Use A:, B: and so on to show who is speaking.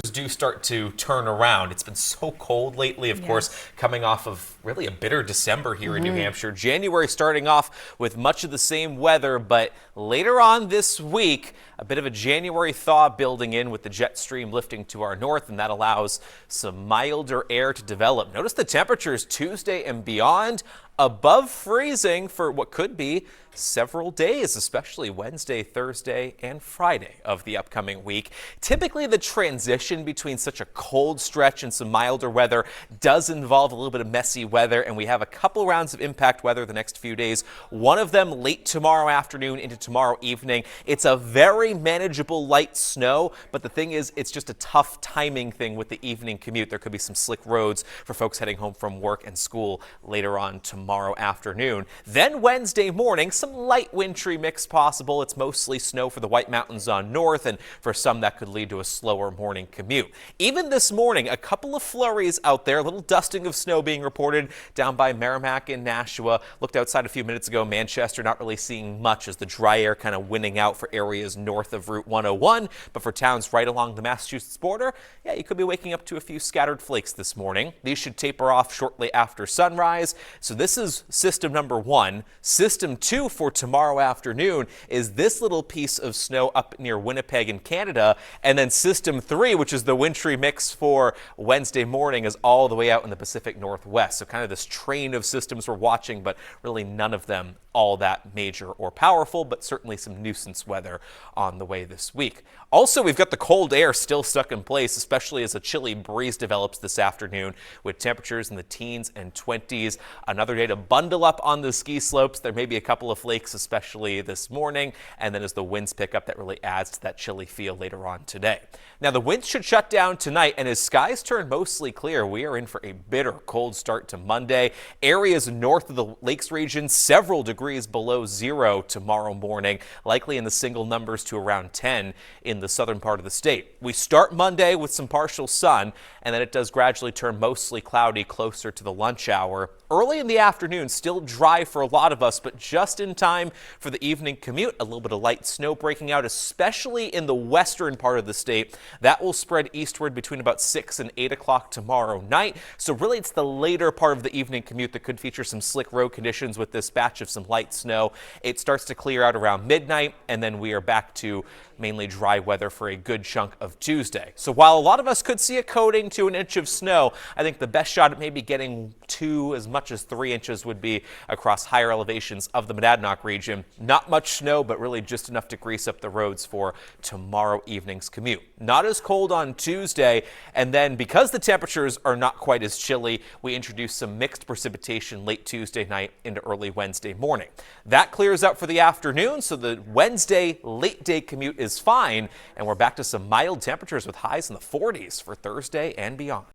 A: do start to turn around. It's been so cold lately, of course, coming off of really a bitter December here in New Hampshire. January starting off with much of the same weather, but later on this week, a bit of a January thaw building in with the jet stream lifting to our north, and that allows some milder air to develop. Notice the temperatures Tuesday and beyond above freezing for what could be several days, especially Wednesday, Thursday, and Friday of the upcoming week. Typically, the transition between such a cold stretch and some milder weather does involve a little bit of messy weather, and we have a couple rounds of impact weather the next few days. One of them late tomorrow afternoon into tomorrow evening. It's a very manageable light snow, but the thing is, it's just a tough timing thing with the evening commute. There could be some slick roads for folks heading home from work and school later on tomorrow afternoon. Then Wednesday morning, some light wintry mix possible. It's mostly snow for the White Mountains on north, and for some that could lead to a slower morning commute. Even this morning, a couple of flurries out there, a little dusting of snow being reported down by Merrimack and Nashua. Looked outside a few minutes ago, Manchester not really seeing much as the dry air kind of winning out for areas north of Route 101, but for towns right along the Massachusetts border, yeah, you could be waking up to a few scattered flakes this morning. These should taper off shortly after sunrise. So this is system number one. System two for tomorrow afternoon is this little piece of snow up near Winnipeg in Canada. And then system three, which is the wintry mix for Wednesday morning, is all the way out in the Pacific Northwest. So kind of this train of systems we're watching, but really none of them all that major or powerful, but certainly some nuisance weather on the way this week. Also, we've got the cold air still stuck in place, especially as a chilly breeze develops this afternoon with temperatures in the teens and 20s. Another day to bundle up on the ski slopes. There may be a couple of flakes, especially this morning, and then as the winds pick up, that really adds to that chilly feel later on today. Now, the winds should shut down tonight, and as skies turn mostly clear, we are in for a bitter cold start to Monday. Areas north of the Lakes region, several degrees below zero tomorrow morning, likely in the single numbers to around 10 in the southern part of the state. We start Monday with some partial sun, and then it does gradually turn mostly cloudy closer to the lunch hour. Early in the afternoon, still dry for a lot of us, but just in time for the evening commute. A little bit of light snow breaking out, especially in the western part of the state. That will spread eastward between about 6 and 8 o'clock tomorrow night. So really, it's the later part of the evening commute that could feature some slick road conditions with this batch of some light snow. It starts to clear out around midnight, and then we are back to mainly dry weather for a good chunk of Tuesday. So while a lot of us could see a coating to an inch of snow, I think the best shot at maybe getting 2 as much as 3 inches would be across higher elevations of the Monadnock region. Not much snow, but really just enough to grease up the roads for tomorrow evening's commute. Not as cold on Tuesday, and then because the temperatures are not quite as chilly, we introduce some mixed precipitation late Tuesday night into early Wednesday morning. That clears up for the afternoon, so the Wednesday late day commute is fine, and we're back to some mild temperatures with highs in the 40s for Thursday and beyond.